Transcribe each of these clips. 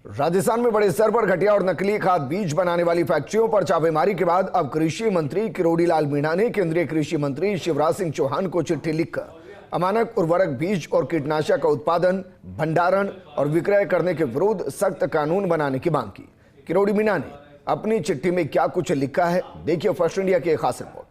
राजस्थान में बड़े स्तर पर घटिया और नकली खाद बीज बनाने वाली फैक्ट्रियों पर छापेमारी के बाद अब कृषि मंत्री किरोड़ी लाल मीणा ने केंद्रीय कृषि मंत्री शिवराज सिंह चौहान को चिट्ठी लिखकर अमानक उर्वरक बीज और कीटनाशक का उत्पादन, भंडारण और विक्रय करने के विरुद्ध सख्त कानून बनाने की मांग की। किरोड़ी मीणा ने अपनी चिट्ठी में क्या कुछ लिखा है, देखिए फर्स्ट इंडिया की एक खास रिपोर्ट।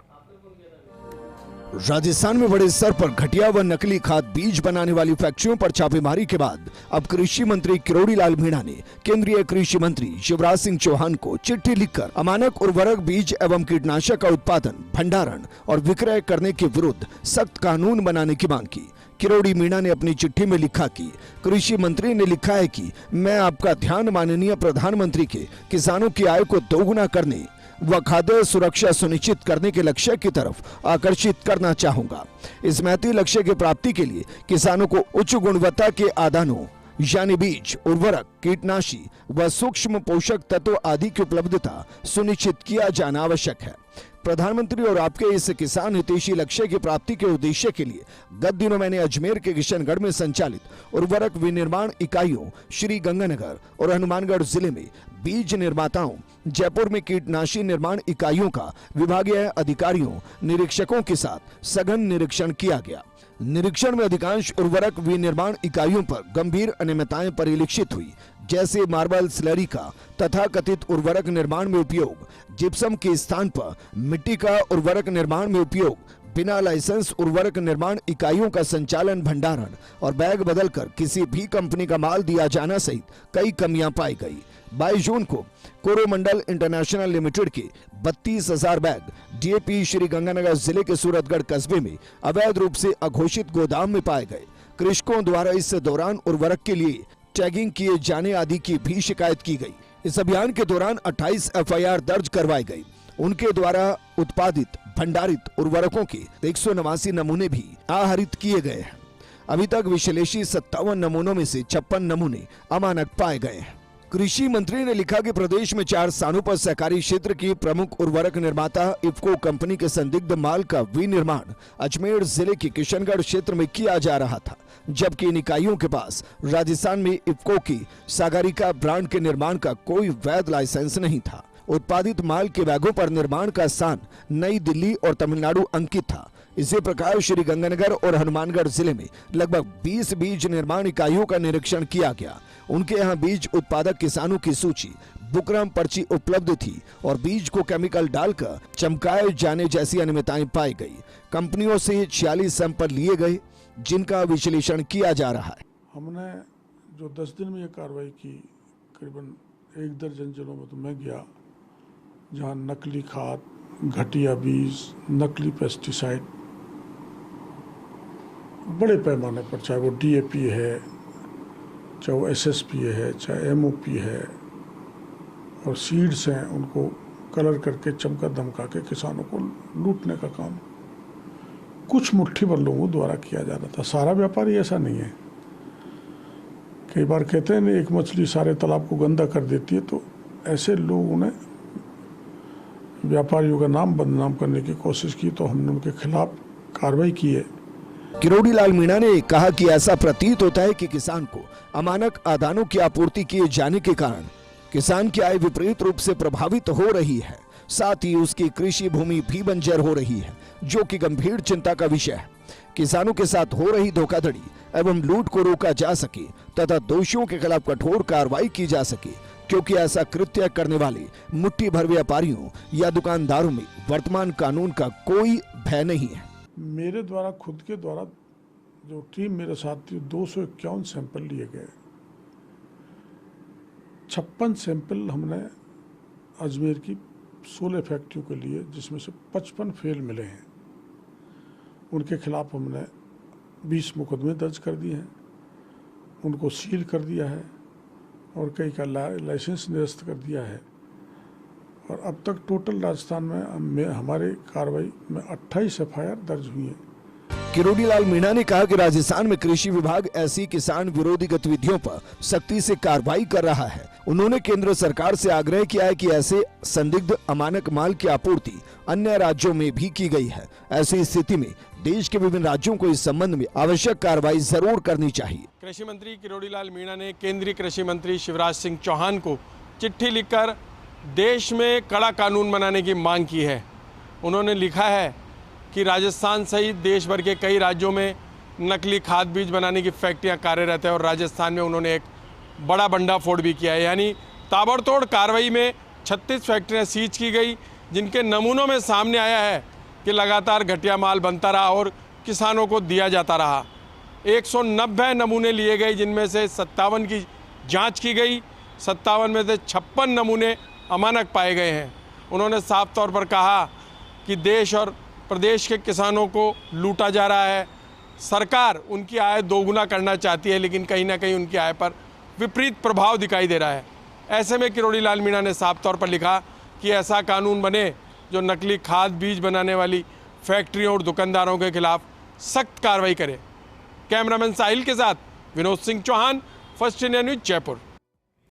राजस्थान में बड़े स्तर पर घटिया व नकली खाद बीज बनाने वाली फैक्ट्रियों पर छापेमारी के बाद अब कृषि मंत्री किरोड़ी लाल मीणा ने केंद्रीय कृषि मंत्री शिवराज सिंह चौहान को चिट्ठी लिखकर अमानक उर्वरक बीज एवं कीटनाशक का उत्पादन, भंडारण और विक्रय करने के विरुद्ध सख्त कानून बनाने की मांग की। किरोड़ी मीणा ने अपनी चिट्ठी में लिखा कि कृषि मंत्री ने लिखा है कि मैं आपका ध्यान माननीय प्रधानमंत्री के किसानों की आय को दोगुना करने व खाद्य सुरक्षा सुनिश्चित करने के लक्ष्य की तरफ आकर्षित करना चाहूंगा। इस महती लक्ष्य की प्राप्ति के लिए किसानों को उच्च गुणवत्ता के आदानों यानी बीज, उर्वरक, कीटनाशी व सूक्ष्म पोषक तत्व आदि की उपलब्धता सुनिश्चित किया जाना आवश्यक है। प्रधानमंत्री और आपके इस किसान हितैषी लक्ष्य की प्राप्ति के उद्देश्य के लिए गत दिनों मैंने अजमेर के किशनगढ़ में संचालित उर्वरक विनिर्माण इकाइयों श्री गंगानगर और हनुमानगढ़ जिले में बीज निर्माताओं, जयपुर में कीटनाशी निर्माण इकाइयों का विभागीय अधिकारियों, निरीक्षकों के साथ सघन निरीक्षण किया गया। निरीक्षण में अधिकांश उर्वरक विनिर्माण इकाइयों पर गंभीर अनियमितताएं परिलक्षित हुई, जैसे मार्बल स्लरी का तथा कथित उर्वरक निर्माण में उपयोग, जिप्सम के स्थान पर मिट्टी का उर्वरक निर्माण में उपयोग, बिना लाइसेंस उर्वरक निर्माण इकाइयों का संचालन, भंडारण और बैग बदलकर किसी भी कंपनी का माल दिया जाना सहित कई कमियां पाई गई। 22 जून को कोरोमंडल इंटरनेशनल लिमिटेड के 32,000 बैग डीएपी श्री गंगानगर जिले के सूरतगढ़ कस्बे में अवैध रूप से अघोषित गोदाम में पाए गए। कृषकों द्वारा इस दौरान उर्वरक के लिए टैगिंग किए जाने आदि की भी शिकायत की गई। इस अभियान के दौरान 28 एफआईआर दर्ज करवाई गई। उनके द्वारा उत्पादित भंडारित उर्वरकों के 189 नमूने भी आहरित किए गए हैं। अभी तक विश्लेषित 57 नमूनों में से 56 नमूने अमानक पाए गए हैं। कृषि मंत्री ने लिखा कि प्रदेश में 4 स्थानों पर सहकारी क्षेत्र की प्रमुख उर्वरक निर्माता इफको कंपनी के संदिग्ध माल का विनिर्माण अजमेर जिले के किशनगढ़ क्षेत्र में किया जा रहा था, जबकि इन इकाइयों के पास राजस्थान में इफको की सागरिका ब्रांड के निर्माण का कोई वैध लाइसेंस नहीं था। उत्पादित माल के बैगों पर निर्माण का स्थान नई दिल्ली और तमिलनाडु अंकित था। इसी प्रकार श्री गंगानगर और हनुमानगढ़ जिले में लगभग 20 बीज निर्माण इकाइयों का निरीक्षण किया गया। उनके यहाँ बीज उत्पादक किसानों की सूची, बुकरम पर्ची उपलब्ध थी और बीज को केमिकल डालकर चमकाए जाने जैसी अनियमितताएं पाई गई। कंपनियों से 46 सैंपल लिए गए, जिनका विश्लेषण किया जा रहा है। हमने जो 10 दिन में ये कार्रवाई की, करीबन 1 दर्जन जिलों में तो मैं गया, जहाँ नकली खाद, घटिया बीज, नकली पेस्टिसाइड बड़े पैमाने पर, चाहे वो डीएपी है, चाहे वो एसएसपी है, चाहे एमओपी है, और सीड्स हैं, उनको कलर करके चमका धमका के किसानों को लूटने का काम कुछ मुट्ठी भर लोगों द्वारा किया जा रहा था। सारा व्यापारी ऐसा नहीं है। कई बार कहते हैं ना, एक मछली सारे तालाब को गंदा कर देती है, तो ऐसे लोगों ने व्यापारियों का नाम बदनाम करने की कोशिश की, तो हमने उनके खिलाफ कार्रवाई की है। किरोड़ी लाल मीणा ने कहा कि ऐसा प्रतीत होता है कि किसान को अमानक आदानों की आपूर्ति किए जाने के कारण किसान की आय विपरीत रूप से प्रभावित हो रही है। साथ ही उसकी कृषि भूमि भी बंजर हो रही है, जो कि गंभीर चिंता का विषय है। किसानों के साथ हो रही धोखाधड़ी एवं लूट को रोका जा सके तथा दोषियों के खिलाफ कठोर कार्रवाई की जा सके, क्योंकि ऐसा कृत्य करने वाले मुट्ठी भर व्यापारियों या दुकानदारों में वर्तमान कानून का कोई भय नहीं है। मेरे द्वारा, खुद के द्वारा, जो टीम मेरे साथ थी, 251 सैंपल लिए गए। 56 सैंपल हमने अजमेर की 16 फैक्ट्रियों के लिए, जिसमें से 55 फेल मिले हैं। उनके खिलाफ हमने 20 मुकदमे दर्ज कर दिए हैं, उनको सील कर दिया है और कई का लाइसेंस निरस्त कर दिया है। और अब तक टोटल राजस्थान में हमारे कार्रवाई में 28 एफआईआर दर्ज हुई हैं। किरोड़ी लाल मीणा ने कहा कि राजस्थान में कृषि विभाग ऐसी किसान विरोधी गतिविधियों पर सख्ती से कार्रवाई कर रहा है। उन्होंने केंद्र सरकार से आग्रह किया है कि ऐसे संदिग्ध अमानक माल की आपूर्ति अन्य राज्यों में भी की गई है। ऐसी स्थिति में देश के विभिन्न राज्यों को इस संबंध में आवश्यक कार्रवाई जरूर करनी चाहिए। कृषि मंत्री किरोड़ी लाल मीणा ने केंद्रीय कृषि मंत्री शिवराज सिंह चौहान को चिट्ठी लिखकर देश में कड़ा कानून बनाने की मांग की है। उन्होंने लिखा है कि राजस्थान सहित देश भर के कई राज्यों में नकली खाद बीज बनाने की फैक्ट्रियां कार्यरत है और राजस्थान में उन्होंने एक बड़ा भंडाफोड़ भी किया है। यानी ताबड़तोड़ कार्रवाई में 36 फैक्ट्रियां सीज की गई, जिनके नमूनों में सामने आया है कि लगातार घटिया माल बनता रहा और किसानों को दिया जाता रहा। 190 नमूने लिए गए, जिनमें से 57 की जांच की गई। 57 में से 56 नमूने अमानक पाए गए हैं। उन्होंने साफ तौर पर कहा कि देश और प्रदेश के किसानों को लूटा जा रहा है। सरकार उनकी आय दोगुना करना चाहती है, लेकिन कहीं ना कहीं उनकी आय पर विपरीत प्रभाव दिखाई दे रहा है। ऐसे में किरोड़ी लाल मीणा ने साफ तौर पर लिखा कि ऐसा कानून बने जो नकली खाद बीज बनाने वाली फैक्ट्रियों और दुकानदारों के खिलाफ सख्त कार्रवाई करे। कैमरामैन साहिल के साथ Vinod Singh Chauhan, first India news, Jaipur.